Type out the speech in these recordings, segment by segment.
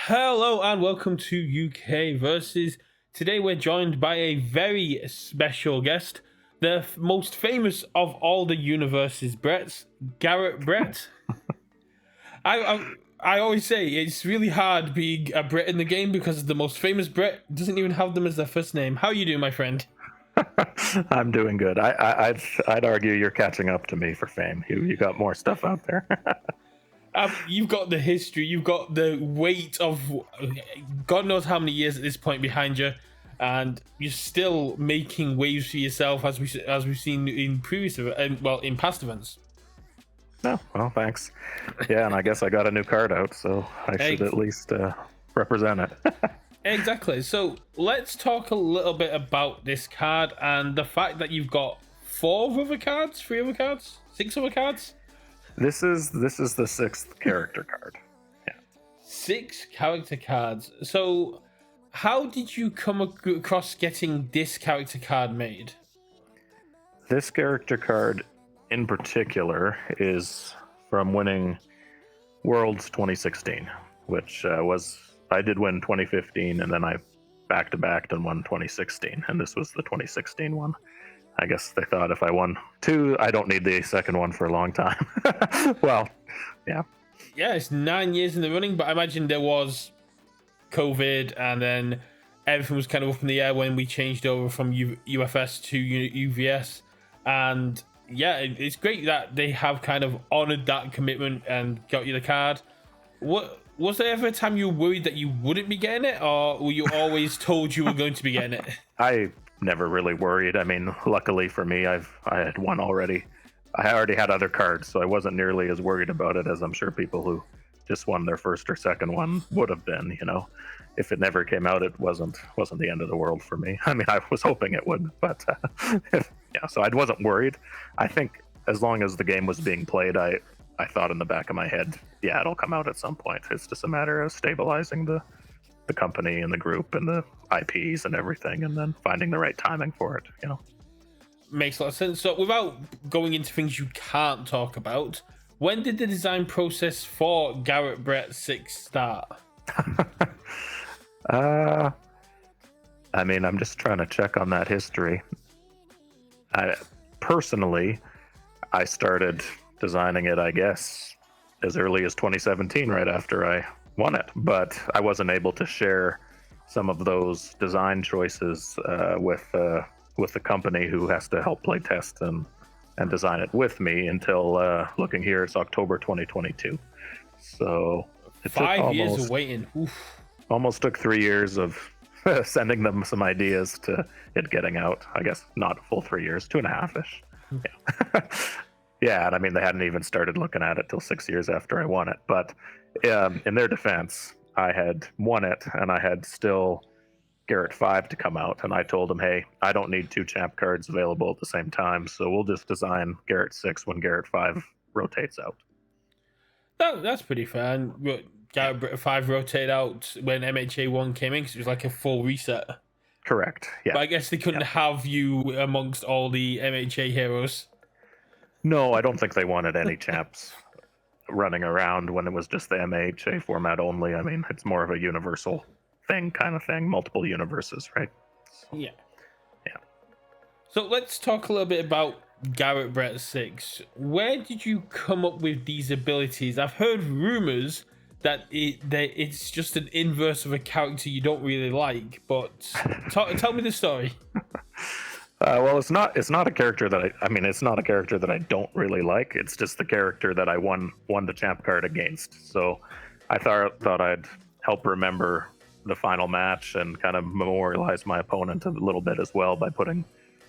Hello and welcome to UKVersus. Today we're joined by a very special guest, the most famous of all the Universus Bretts, Garett Brett. I always say it's really hard being a Bret in the game because the most famous Bret doesn't even have them as their first name. How are you doing, my friend? I'm doing good. I'd argue you're catching up to me for fame. You got more stuff out there. You've got the history, you've got the weight of God knows how many years at this point behind you, and you're still making waves for yourself as we've seen in previous in past events. No, well, thanks. Yeah, and I guess I got a new card out, so I should at least represent it. Exactly. So let's talk a little bit about this card and the fact that you've got three other cards, six other cards. This is the sixth character card. Yeah. 6 character cards. So how did you come across getting this character card made? This character card in particular is from winning Worlds 2016, which I did win 2015, and then I back-to-backed and won 2016, and this was the 2016 one. I guess they thought if I won 2, I don't need the second one for a long time. Well, yeah. Yeah, it's 9 years in the running, but I imagine there was COVID, and then everything was kind of up in the air when we changed over from UFS to UVS. And yeah, it's great that they have kind of honored that commitment and got you the card. What was there ever a time you were worried that you wouldn't be getting it, or were you always told you were going to be getting it? I never really worried. I mean, luckily for me, I had one already. I already had other cards, so I wasn't nearly as worried about it as I'm sure people who just won their first or second one would have been. You know, if it never came out, it wasn't the end of the world for me. I mean, I was hoping it would, but yeah. So I wasn't worried. I think as long as the game was being played, I thought in the back of my head, yeah, it'll come out at some point. It's just a matter of stabilizing the company and the group and the IPs and everything, and then finding the right timing for it, you know. Makes a lot of sense. So without going into things you can't talk about, when did the design process for Garett Brett 6 start? I mean, I'm just trying to check on that history. Personally, I started designing it, I guess, as early as 2017, right after I won it, but I wasn't able to share some of those design choices with the company who has to help play test and design it with me until looking here, it's October 2022. So it 5 years of waiting. Oof. Almost took 3 years of sending them some ideas to it getting out. I guess not a full 3 years, 2.5-ish. Yeah. Yeah, and I mean, they hadn't even started looking at it till 6 years after I won it. But in their defense, I had won it, and I had still Garett 5 to come out. And I told them, hey, I don't need 2 champ cards available at the same time, so we'll just design Garett 6 when Garett 5 rotates out. That's pretty fair. And Garett Brett 5 rotated out when MHA 1 came in, because it was like a full reset. Correct, yeah. But I guess they couldn't have you amongst all the MHA heroes. No, I don't think they wanted any champs running around when it was just the MHA format only. I mean, it's more of a universal kind of thing, multiple universes, right? So, yeah. Yeah. So let's talk a little bit about Garett Brett 6. Where did you come up with these abilities? I've heard rumors that it's just an inverse of a character you don't really like, but tell me the story. Well, it's not a character that it's not a character that I don't really like. It's just the character that I won the champ card against. So I thought I'd help remember the final match and kind of memorialize my opponent a little bit as well by putting,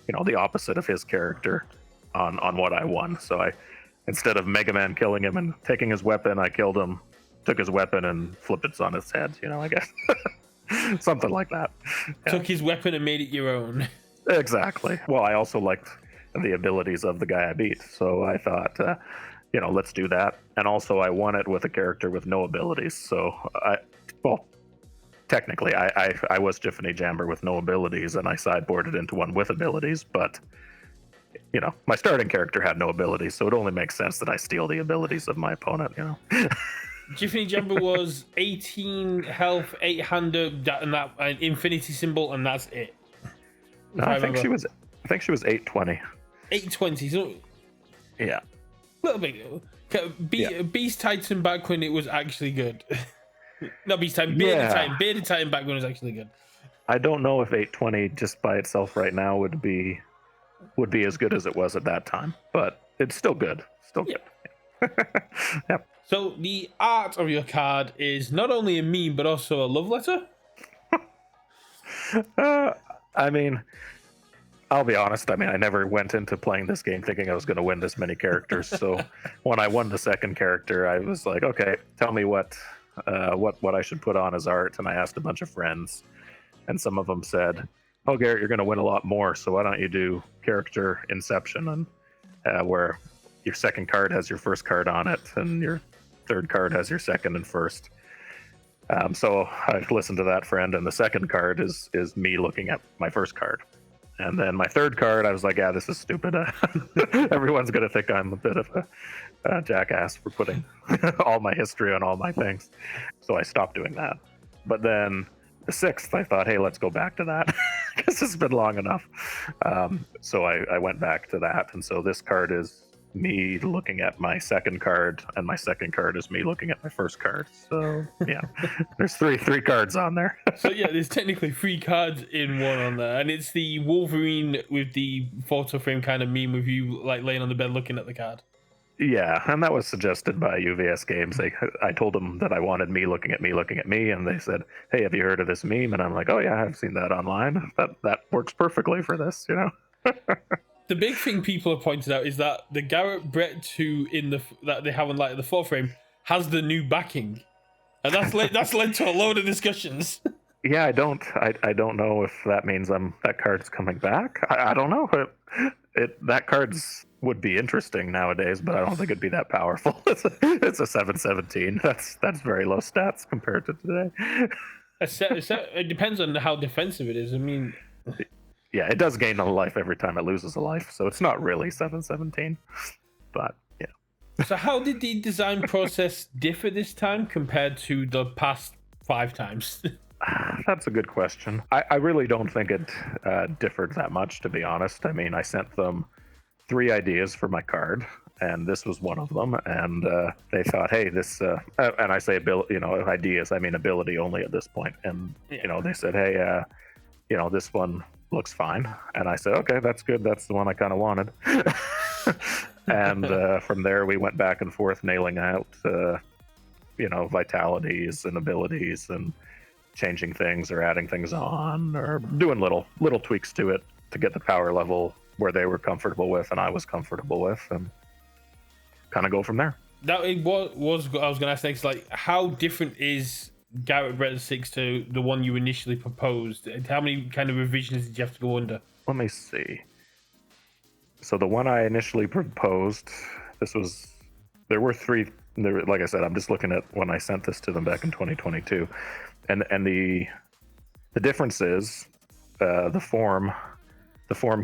the opposite of his character on what I won. So I, instead of Mega Man killing him and taking his weapon, I killed him, took his weapon and flipped it on his head, I guess. Something like that. Yeah. Took his weapon and made it your own. Exactly. Well, I also liked the abilities of the guy I beat, so I thought, let's do that. And also, I won it with a character with no abilities. So, technically, I was Jiffany Jamber with no abilities, and I sideboarded into one with abilities. But my starting character had no abilities, so it only makes sense that I steal the abilities of my opponent. Jiffany Jabber was 18 health, 8-hander, and that an infinity symbol, and that's it. No, I think she was 820. 820. So Yeah. A little bit. Beast Titan back when it was actually good. Not Beast Titan, Bearded Titan. Bearded Titan back when it was actually good. I don't know if 820 just by itself right now would be as good as it was at that time, but it's still good. Still good. Yep. So the art of your card is not only a meme, but also a love letter? I mean, I'll be honest. I mean, I never went into playing this game thinking I was going to win this many characters. So when I won the second character, I was like, okay, tell me what I should put on as art. And I asked a bunch of friends, and some of them said, oh, Garrett, you're going to win a lot more. So why don't you do character inception, and where your second card has your first card on it, and your third card has your second and first. So I listened to that friend, and the second card is me looking at my first card. And then my third card, I was like, yeah, this is stupid. Everyone's going to think I'm a bit of a jackass for putting all my history on all my things. So I stopped doing that. But then the sixth, I thought, hey, let's go back to that because it's been long enough. So I went back to that. And so this card is me looking at my second card, and my second card is me looking at my first card. So yeah, there's three cards on there. So yeah, there's technically 3 cards in one on there, and it's the Wolverine with the photo frame kind of meme with you like laying on the bed looking at the card. Yeah, and that was suggested by UVS Games. I told them that I wanted me looking at me, and they said, hey, have you heard of this meme? And I'm like, oh yeah, I've seen that online. That works perfectly for this, you know. The big thing people have pointed out is that the Garett Brett 2 that they have on like the 4 frame has the new backing, and that's led to a load of discussions. Yeah, I don't know if that means that card's coming back. I don't know. That card's would be interesting nowadays, but I don't think it'd be that powerful. It's a 717. That's very low stats compared to today. It depends on how defensive it is. I mean. Yeah, it does gain a life every time it loses a life, so it's not really 717. But yeah. So how did the design process differ this time compared to the past 5 times? That's a good question. I really don't think it differed that much, to be honest. I mean, I sent them 3 ideas for my card, and this was one of them. And they thought, hey, this, and I say ideas, I mean ability only at this point. And they said, hey, this one looks fine. And I said, okay, that's good. That's the one I kind of wanted. And from there, we went back and forth, nailing out, vitalities and abilities, and changing things or adding things on, or doing little tweaks to it to get the power level where they were comfortable with and I was comfortable with, and kind of go from there. That it was I was going to ask next, like, how different is Garett Brett 6 to the one you initially proposed? How many kind of revisions did you have to go under? Let me see. So the one I initially proposed, there were 3. Like I said, I'm just looking at when I sent this to them back in 2022, and the difference is the form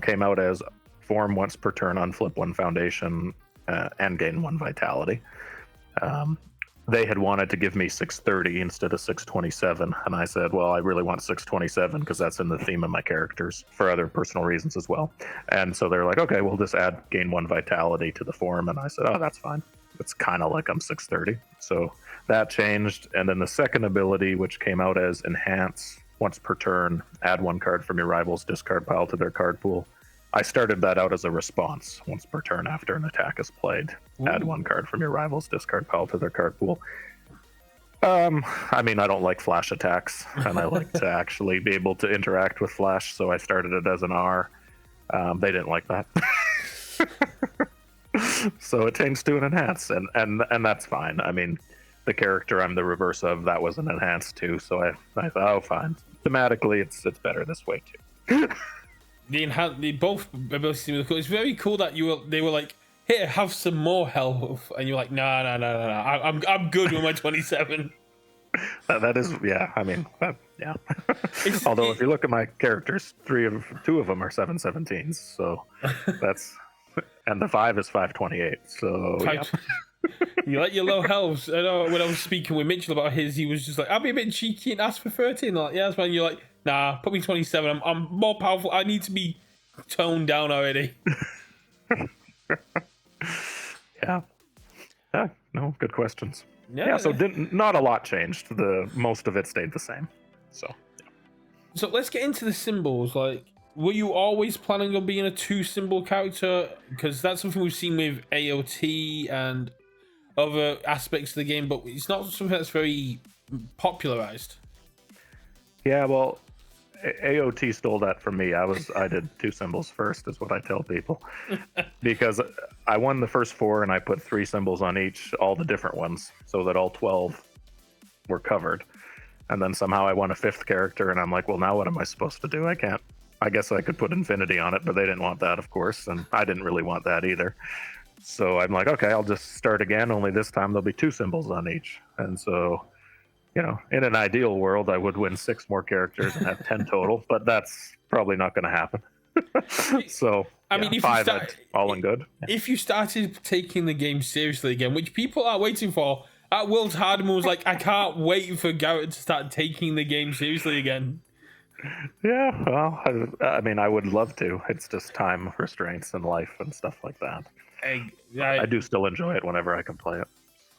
came out as form once per turn on flip 1 foundation and gain 1 vitality. They had wanted to give me 630 instead of 627, and I said, well, I really want 627 because that's in the theme of my characters for other personal reasons as well. And so they're like, okay, we'll just add gain 1 vitality to the form, and I said, oh, that's fine. It's kind of like I'm 630. So that changed. And then the second ability, which came out as enhance once per turn, add 1 card from your rival's discard pile to their card pool. I started that out as a response once per turn after an attack is played. Ooh. Add 1 card from your rival's discard pile to their card pool. I mean, I don't like flash attacks, and I like to actually be able to interact with flash, so I started it as an R. They didn't like that. So it changed to an enhance, and that's fine. I mean, the character I'm the reverse of, that was an enhance too, so I thought, oh, fine. Thematically, it's better this way too. The both abilities seem cool. It's very cool that they were like, here, have some more health, and you're like, no, I'm good with my 27. That is, yeah. I mean, yeah. Although if you look at my characters, 2 of them are 717s, so that's, and the 5 is 528. So yeah. You like your low health. I know when I was speaking with Mitchell about his, he was just like, I'll be a bit cheeky and ask for 13. I'm like, yeah, that's fine. You're like, nah, put me 27. I'm more powerful. I need to be toned down already. Yeah. Yeah, no, good questions. Yeah. So not a lot changed. Most of it stayed the same. So So let's get into the symbols. Like, were you always planning on being a 2-symbol character? Because that's something we've seen with AOT and other aspects of the game, but it's not something that's very popularized. yeah, well, AOT stole that from me. I did 2 symbols first, is what I tell people, because I won the first 4 and I put 3 symbols on each, all the different ones, so that all 12 were covered. And then somehow I won a 5th character, and I'm like, well, now what am I supposed to do? I can't. I guess I could put infinity on it, but they didn't want that, of course, and I didn't really want that either. So I'm like, okay, I'll just start again, only this time there'll be 2 symbols on each. And so, in an ideal world, I would win 6 more characters and have 10 total, but that's probably not going to happen. So, I mean, if 5 you start, all in good. If you started taking the game seriously again, which people are waiting for, at Worlds Hardeman was like, I can't wait for Garett to start taking the game seriously again. Yeah, well, I mean, I would love to. It's just time restraints and life and stuff like that. I do still enjoy it whenever I can play it.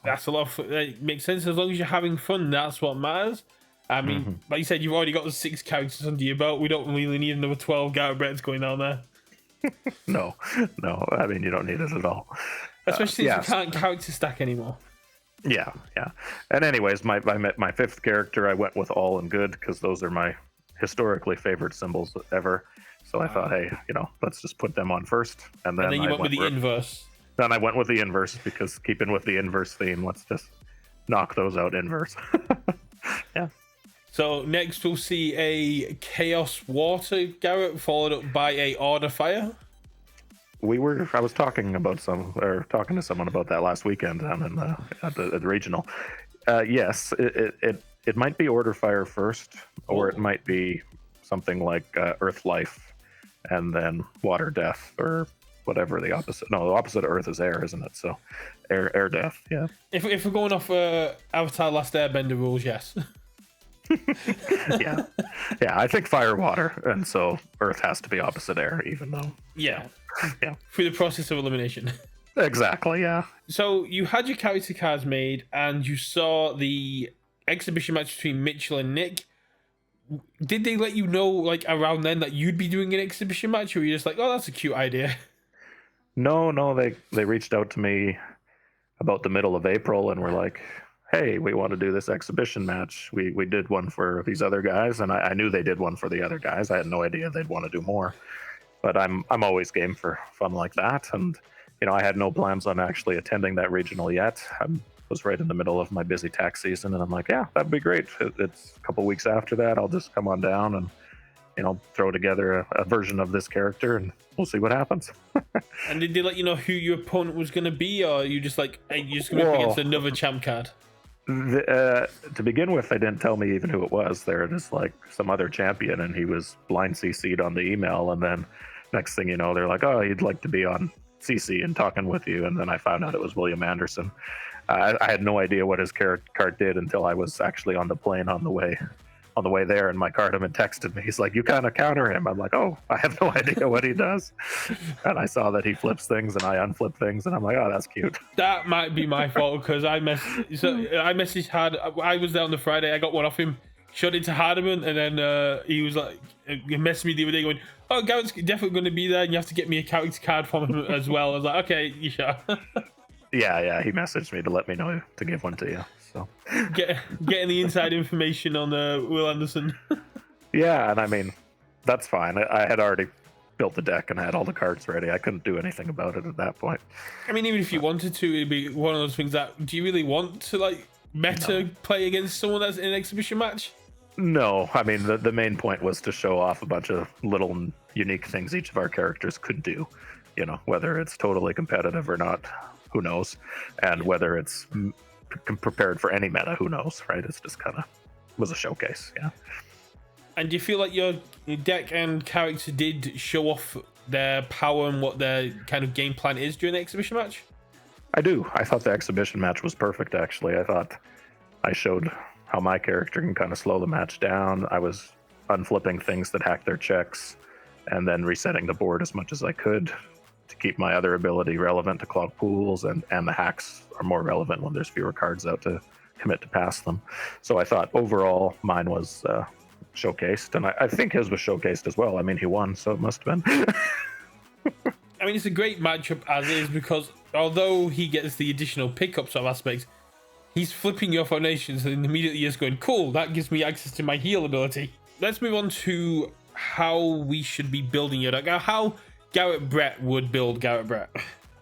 That's a lot of fun. It makes sense. As long as you're having fun, that's what matters. I mean, like you said, you've already got the 6 characters under your belt. We don't really need another 12 Garett Bretts going down there. No. I mean, you don't need it at all. Especially since you can't character stack anymore. Yeah. And anyways, my 5th character, I went with all in good because those are my historically favorite symbols ever. So I thought, hey, let's just put them on first. And then you went with the inverse. Then I went with the inverse because keeping with the inverse theme, let's just knock those out inverse. Yeah. So next we'll see a Chaos Water Garett followed up by a Order Fire. I was talking to someone about that last weekend down at the regional. Yes, it might be Order Fire first, or it might be something like Earth Life, and then Water Death, or whatever the opposite. No, the opposite of Earth is Air, isn't it? So, Air Death. Yeah. If we're going off Avatar: Last Airbender rules, yes. Yeah. I think Fire, Water, and so Earth has to be opposite Air, even though. Yeah. Yeah. Through the process of elimination. Exactly. Yeah. So you had your character cards made, and you saw the exhibition match between Mitchell and Nick. Did they let you know, like, around then that you'd be doing an exhibition match, or were you just like, oh, that's a cute idea? No, they reached out to me about the middle of April and were like, hey, we want to do this exhibition match. We did one for these other guys, and I knew they did one for the other guys. I had no idea they'd want to do more, but I'm always game for fun like that. And I had no plans on actually attending that regional yet. I was right in the middle of my busy tax season, and I'm like, yeah, that'd be great. It's a couple weeks after that. I'll just come on down and throw together a version of this character, and we'll see what happens. And did they let you know who your opponent was going to be, or are you just like, hey, you're just going to be against another champ card? To begin with, they didn't tell me even who it was. They're just like some other champion, and he was blind CC'd on the email. And then next thing you know, they're like, oh, he'd like to be on CC and talking with you. And then I found out it was William Anderson. I had no idea what his card did until I was actually on the plane on the way there, and my cardman texted me. He's like, you kind of counter him. I'm like, oh, I have no idea what he does. And I saw that he flips things and I unflip things, and I'm like, oh, that's cute. That might be my fault, because I messaged Hard. I was there on the Friday. I got one off him, showed it to Hardeman, and then he was like, he messaged me the other day going, oh, Garett's definitely going to be there, and you have to get me a character card from him as well. I was like, okay, you sure? Yeah, he messaged me to let me know to give one to you. So getting the inside information on Will Anderson. Yeah, and I mean, that's fine. I had already built the deck and had all the cards ready. I couldn't do anything about it at that point. I mean, even if you wanted to, it'd be one of those things that, do you really want to like meta play against someone that's in an exhibition match? No, I mean, the main point was to show off a bunch of little unique things each of our characters could do. Whether it's totally competitive or not, who knows? And whether it's prepared for any meta, who knows, right? It's just kind of was a showcase. Yeah. And do you feel like your deck and character did show off their power and what their kind of game plan is during the exhibition match? I do. I thought the exhibition match was perfect, actually. I thought I showed how my character can kind of slow the match down. I was unflipping things that hack their checks and then resetting the board as much as I could to keep my other ability relevant to clog pools, and the hacks are more relevant when there's fewer cards out to commit to pass them. So I thought overall mine was showcased, and I think his was showcased as well. I mean, he won, so it must have been. I mean, it's a great matchup as is, because although he gets the additional pickups of aspects, he's flipping your foundations and immediately just going, cool, that gives me access to my heal ability. Let's move on to how we should be building your deck. Now, how Garett Brett would build Garett Brett.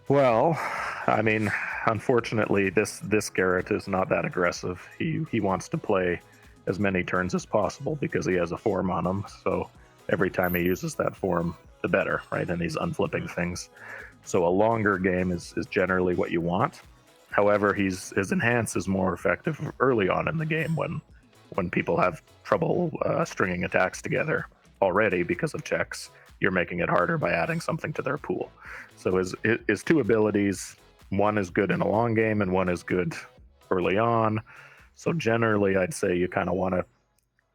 Well, I mean, unfortunately, this Garrett is not that aggressive. He wants to play as many turns as possible because he has a form on him. So every time he uses that form, the better, right? And he's unflipping things. So a longer game is generally what you want. However, his enhance is more effective early on in the game when people have trouble stringing attacks together already because of checks. You're making it harder by adding something to their pool. So his two abilities, one is good in a long game and one is good early on. So generally, I'd say you kind of want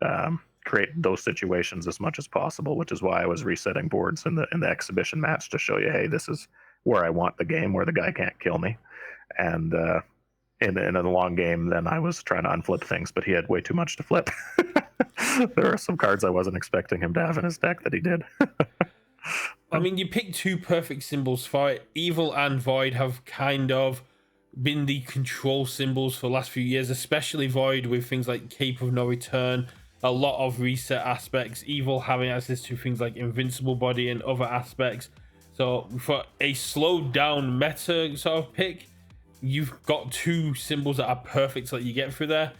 to create those situations as much as possible, which is why I was resetting boards in the exhibition match to show you, hey, this is where I want the game, where the guy can't kill me. And in a long game, then I was trying to unflip things, but he had way too much to flip. There are some cards I wasn't expecting him to have in his deck that he did. I mean, you picked two perfect symbols for it. Evil and Void have kind of been the control symbols for the last few years, especially Void with things like Cape of No Return, a lot of reset aspects, Evil having access to things like Invincible Body and other aspects. So for a slowed down meta sort of pick, you've got two symbols that are perfect so that you get through there.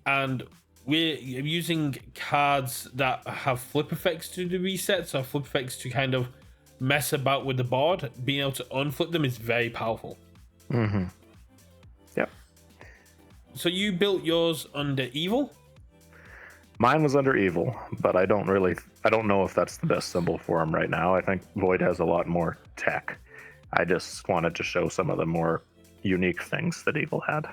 And we're using cards that have flip effects to the resets, or flip effects to kind of mess about with the board. Being able to unflip them is very powerful. Mm-hmm. Yep. So you built yours under Evil? Mine was under Evil, but I don't know if that's the best symbol for him right now. I think Void has a lot more tech. I just wanted to show some of the more unique things that Evil had.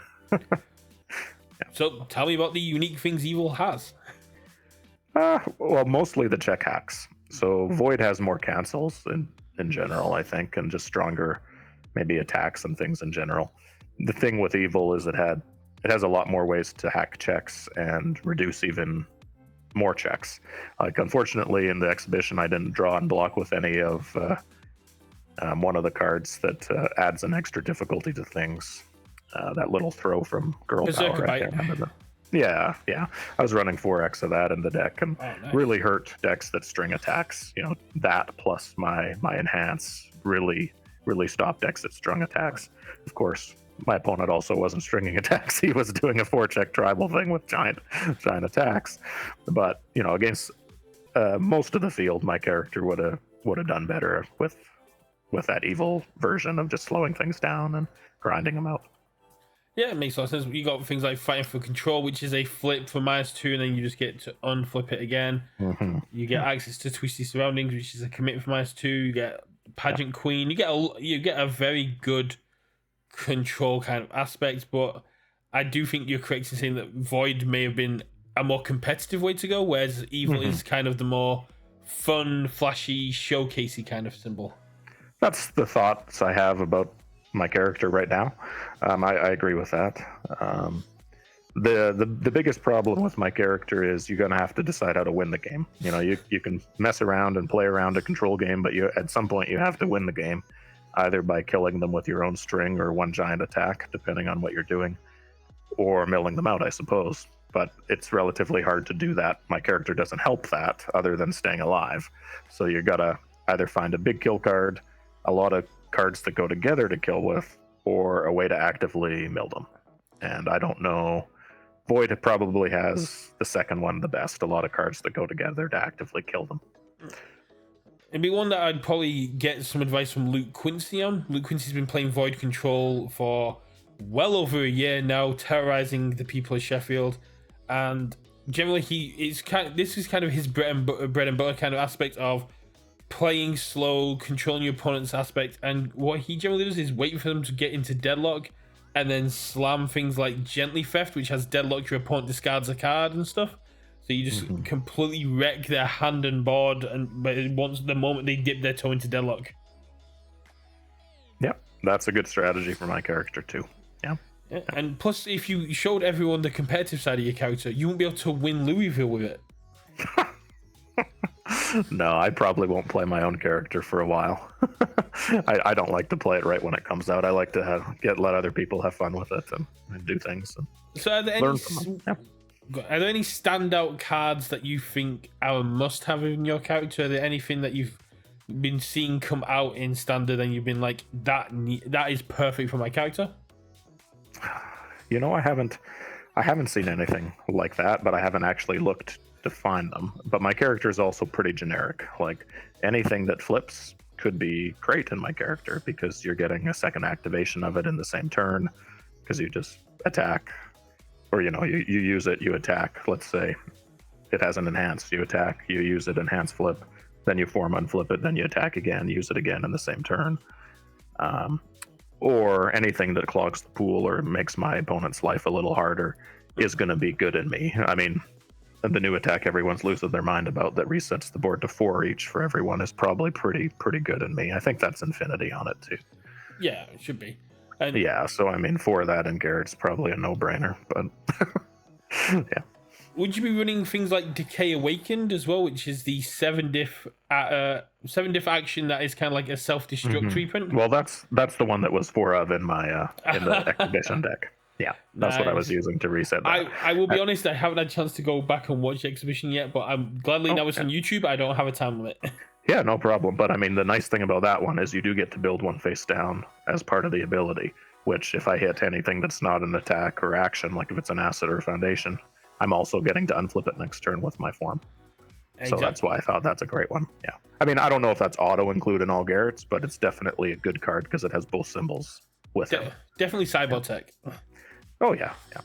So tell me about the unique things Evil has. Well, mostly the check hacks. So Void has more cancels in general, I think, and just stronger maybe attacks and things in general. The thing with Evil is it has a lot more ways to hack checks and reduce even more checks. Like, unfortunately, in the exhibition, I didn't draw and block with any of one of the cards that adds an extra difficulty to things. That little throw from Girl Power. I can't remember Yeah. I was running 4x of that in the deck, and nice. Really hurt decks that string attacks. You know, that plus my enhance really stopped decks that strung attacks. Of course, my opponent also wasn't stringing attacks. He was doing a 4-check tribal thing with giant attacks. But, you know, against most of the field, my character would have done better with that Evil version of just slowing things down and grinding them out. Yeah, it makes a lot of sense. You got things like Fighting for Control, which is a flip for -2, and then you just get to unflip it again. Mm-hmm. You get access to Twisty Surroundings, which is a commit for -2. You get Pageant Queen. You get a very good control kind of aspect, but I do think you're correct in saying that Void may have been a more competitive way to go, whereas Evil is kind of the more fun, flashy, showcasey kind of symbol. That's the thoughts I have about my character right now. I agree with that. The biggest problem with my character is you're going to have to decide how to win the game. You know, you can mess around and play around a control game, but at some point you have to win the game, either by killing them with your own string or one giant attack, depending on what you're doing, or milling them out, I suppose. But it's relatively hard to do that. My character doesn't help that other than staying alive. So you got to either find a big kill card, a lot of cards that go together to kill with, or a way to actively mill them. And I don't know. Void probably has the second one the best, a lot of cards that go together to actively kill them. It'd be one that I'd probably get some advice from Luke Quincy on. Luke Quincy's been playing Void Control for well over a year now, terrorizing the people of Sheffield. And generally this is kind of his bread and butter kind of aspect of playing slow, controlling your opponent's aspect, and what he generally does is wait for them to get into deadlock and then slam things like Gently Theft, which has deadlock, your opponent discards a card and stuff. So you just completely wreck their hand and board, but once the moment they dip their toe into deadlock. Yep, that's a good strategy for my character too. Yeah. And plus, if you showed everyone the competitive side of your character, you won't be able to win Louisville with it. No, I probably won't play my own character for a while. I don't like to play it right when it comes out. I like to let other people have fun with it and do things. And so are there any standout cards that you think are a must-have in your character? Are there anything that you've been seeing come out in standard and you've been like, that is perfect for my character? You know, I haven't seen anything like that, but I haven't actually looked to find them. But my character is also pretty generic. Like, anything that flips could be great in my character because you're getting a second activation of it in the same turn because you just attack, or you use it, you attack. Let's say it has an enhance, you attack, you use it, enhance, flip, then you form, unflip it, then you attack again, use it again in the same turn. Or anything that clogs the pool or makes my opponent's life a little harder is going to be good in me. I mean, the new attack everyone's losing their mind about that resets the board to 4 each for everyone is probably pretty good in me. I think that's Infinity on it too. Yeah, it should be. And yeah, so I mean, for that in Garett's probably a no-brainer, but yeah. Would you be running things like Decay Awakened as well, which is the 7-diff action that is kind of like a self-destruct treatment? Well, that's the one that was 4 of in my in the exhibition deck. Yeah, that's what I was using to reset that. I will be honest, I haven't had a chance to go back and watch the exhibition yet, but I'm gladly now it's on YouTube. I don't have a time limit. Yeah, no problem. But I mean, the nice thing about that one is you do get to build one face down as part of the ability, which if I hit anything that's not an attack or action, like if it's an asset or a foundation, I'm also getting to unflip it next turn with my form. Exactly. So that's why I thought that's a great one. Yeah. I mean, I don't know if that's auto-include in all Garett's, but it's definitely a good card because it has both symbols with it. Definitely Cyber Tech. Oh, yeah. Yeah.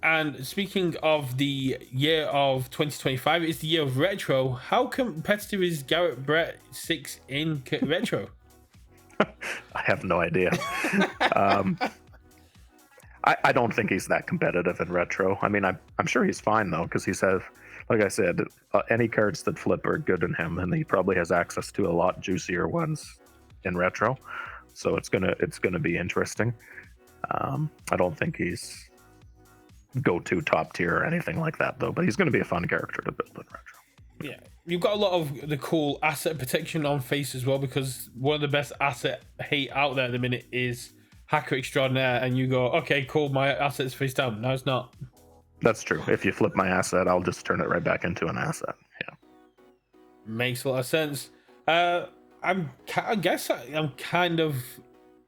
And speaking of the year of 2025, it's the year of Retro. How competitive is Garett Brett 6 in Retro? I have no idea. I don't think he's that competitive in Retro. I mean, I'm sure he's fine, though, because he's like I said, any cards that flip are good in him, and he probably has access to a lot juicier ones in Retro. So it's gonna be interesting. I don't think he's go-to top tier or anything like that, though, but he's going to be a fun character to build in Retro. Yeah, you've got a lot of the cool asset protection on face as well, because one of the best asset hate out there at the minute is Hacker Extraordinaire, and you go, okay, cool, my asset's face down. No, it's not. That's true. If you flip my asset, I'll just turn it right back into an asset. Yeah, makes a lot of sense. I guess I'm kind of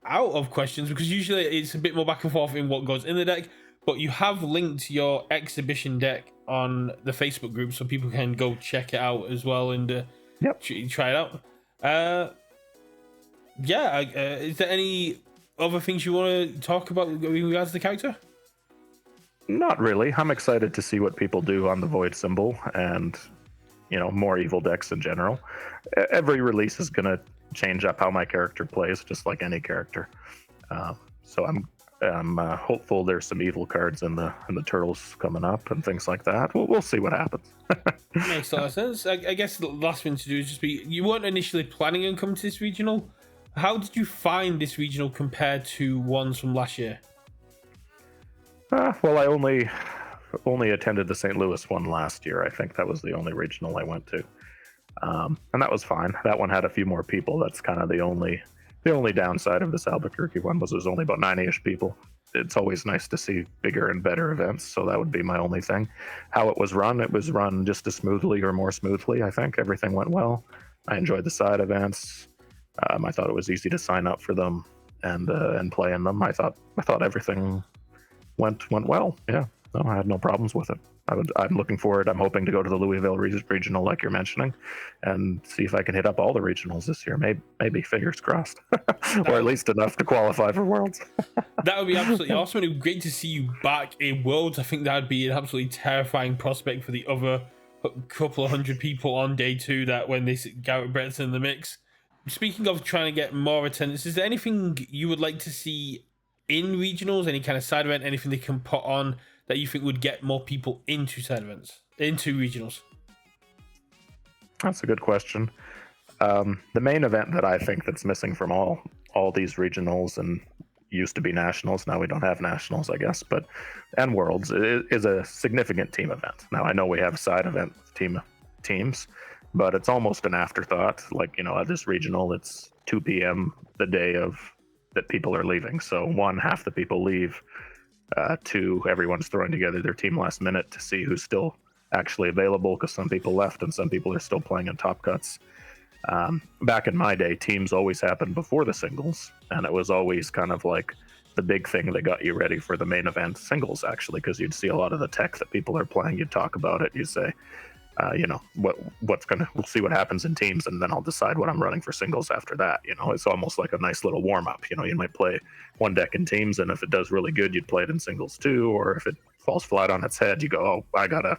out of questions because usually it's a bit more back and forth in what goes in the deck, but you have linked your exhibition deck on the Facebook group so people can go check it out as well and try it out. Is there any other things you want to talk about in regards to the character? Not really. I'm excited to see what people do on the Void symbol and more evil decks in general. Every release is going to change up how my character plays, just like any character. So I'm hopeful there's some evil cards in the turtles coming up and things like that. We'll see what happens. Makes a lot of sense. I guess the last thing to do is just you weren't initially planning on coming to this regional. How did you find this regional compared to ones from last year? Well, I only attended the St. Louis one last year. I think that was the only regional I went to. And that was fine. That one had a few more people. That's kind of the only downside of this Albuquerque one was there's only about 90-ish people. It's always nice to see bigger and better events, so that would be my only thing. How it was run just as smoothly or more smoothly. I think everything went well. I enjoyed the side events. I thought it was easy to sign up for them and play in them. I thought everything went well. Yeah, no, I had no problems with it. I'm looking forward. I'm hoping to go to the Louisville regional, like you're mentioning, and see if I can hit up all the regionals this year. Maybe fingers crossed, or at least enough to qualify for Worlds. That would be absolutely awesome. It would be great to see you back in Worlds. I think that would be an absolutely terrifying prospect for the other a couple of hundred people on day 2 that when they Garett Brett's in the mix. Speaking of trying to get more attendance, is there anything you would like to see in regionals? Any kind of side event, anything they can put on that you think would get more people into side events, into regionals? That's a good question. The main event that I think that's missing from all these regionals and used to be nationals, now we don't have nationals, I guess, but and worlds is a significant team event. Now I know we have a side event with teams, but it's almost an afterthought. Like, at this regional, it's 2 p.m. the day of that people are leaving. So 1, half the people leave. 2, everyone's throwing together their team last minute to see who's still actually available, because some people left and some people are still playing in top cuts. Back in my day, teams always happened before the singles, and it was always kind of like the big thing that got you ready for the main event singles, actually, because you'd see a lot of the tech that people are playing, you'd talk about it, you'd say, we'll see what happens in teams, and then I'll decide what I'm running for singles after that. It's almost like a nice little warm-up. You might play one deck in teams, and if it does really good, you'd play it in singles too, or if it falls flat on its head, you go, oh, I gotta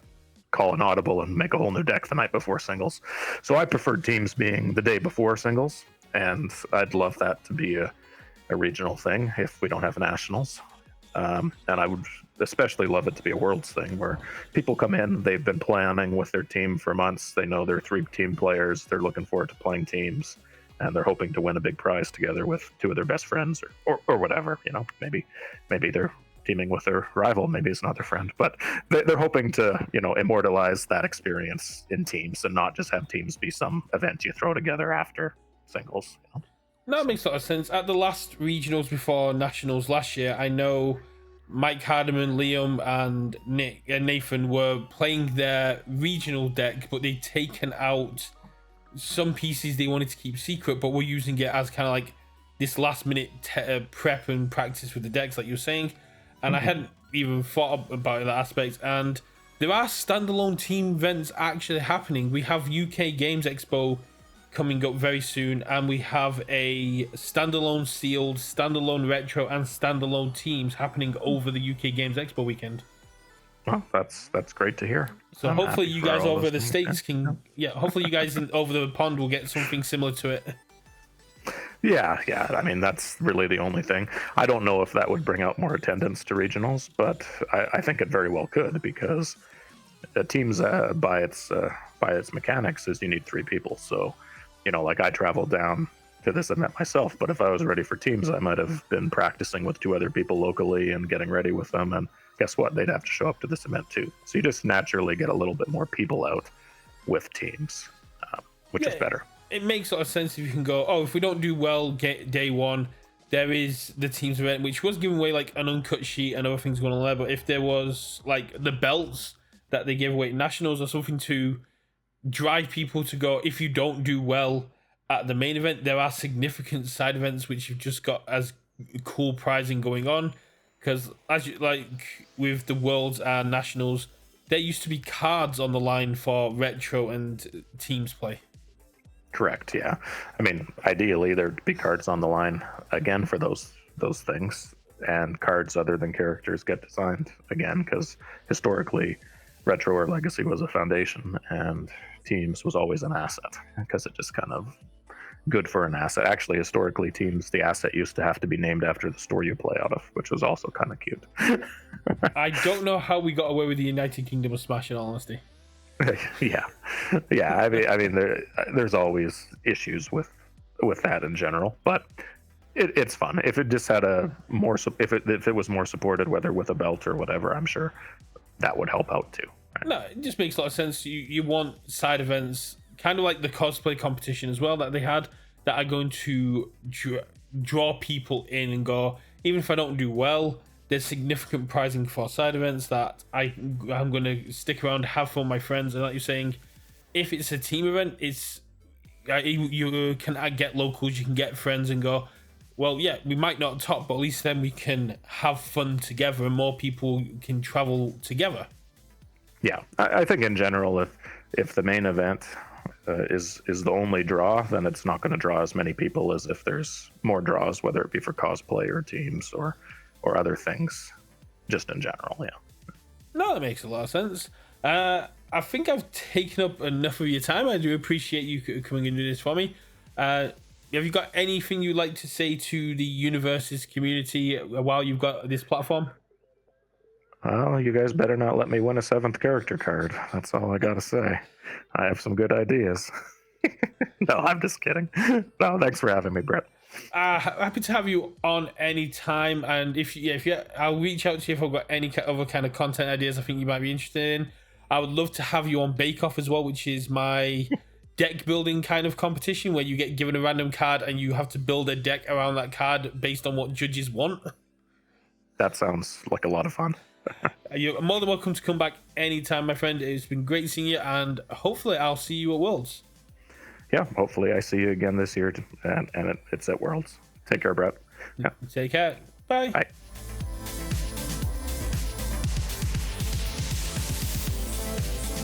call an audible and make a whole new deck the night before singles. So I preferred teams being the day before singles, and I'd love that to be a regional thing if we don't have nationals. And I would especially love it to be a worlds thing where people come in, they've been planning with their team for months, they know they're 3 team players, they're looking forward to playing teams, and they're hoping to win a big prize together with 2 of their best friends or whatever. Maybe they're teaming with their rival, maybe it's not their friend, but they're hoping to immortalize that experience in teams and not just have teams be some event you throw together after singles. That makes a lot of sense. At the last regionals before nationals last year, I know Mike Hardiman, Liam, and Nathan were playing their regional deck, but they'd taken out some pieces they wanted to keep secret, but were using it as kind of like this last minute prep and practice with the decks, like you were saying. And I hadn't even thought about that aspect. And there are standalone team events actually happening. We have UK Games Expo coming up very soon, and we have a standalone sealed, standalone retro, and standalone teams happening over the UK Games Expo weekend. Well, that's great to hear. So hopefully you guys over the States can, hopefully you guys over the pond will get something similar to it. Yeah. I mean, that's really the only thing. I don't know if that would bring out more attendance to regionals, but I think it very well could, because teams by its mechanics is you need 3 people. So, like I traveled down to this event myself, but if I was ready for teams, I might have been practicing with 2 other people locally and getting ready with them. And guess what? They'd have to show up to this event too. So you just naturally get a little bit more people out with teams, which is better. It makes a lot of sense if you can go, if we don't do well day 1, there is the teams event, which was giving away like an uncut sheet and other things going on there. But if there was like the belts that they gave away at nationals or something to drive people to go, if you don't do well at the main event, there are significant side events which you've just got as cool prizing going on. Because as you like with the worlds and nationals, there used to be cards on the line for retro and teams play. Correct, yeah. I mean, ideally there'd be cards on the line again for those things, and cards other than characters get designed again, because historically retro or legacy was a foundation and teams was always an asset, because it just kind of good for an asset. Actually, historically, teams, the asset used to have to be named after the store you play out of, which was also kind of cute. I don't know how we got away with the United Kingdom of Smash, in all honesty. yeah. I mean, there's always issues with that in general, but it's fun. If it just had if it was more supported, whether with a belt or whatever, I'm sure that would help out too. Right? No, it just makes a lot of sense. You want side events, kind of like the cosplay competition as well that they had, that are going to draw people in and go, even if I don't do well, there's significant prizing for side events that I'm going to stick around, have fun with my friends. And like you're saying, if it's a team event, it's you can get locals, you can get friends and go, well, yeah, we might not top, but at least then we can have fun together and more people can travel together. Yeah, I think in general, if the main event is the only draw, then it's not going to draw as many people as if there's more draws, whether it be for cosplay or teams or other things, just in general. Yeah. No, that makes a lot of sense. I think I've taken up enough of your time. I do appreciate you coming and doing this for me. Have you got anything you'd like to say to the Universus community while you've got this platform? Well, you guys better not let me win a 7th character card. That's all I gotta say. I have some good ideas. No, I'm just kidding. No, thanks for having me, Brett. Happy to have you on any time, and if you, I'll reach out to you if I've got any other kind of content ideas I think you might be interested in. I would love to have you on Bake Off as well, which is my deck building kind of competition where you get given a random card and you have to build a deck around that card based on what judges want. That sounds like a lot of fun. You're more than welcome to come back anytime, my friend. It's been great seeing you, and hopefully I'll see you at Worlds. Yeah, hopefully I see you again this year, and it's at Worlds. Take care, Brett. Yeah. Take care. Bye. Bye.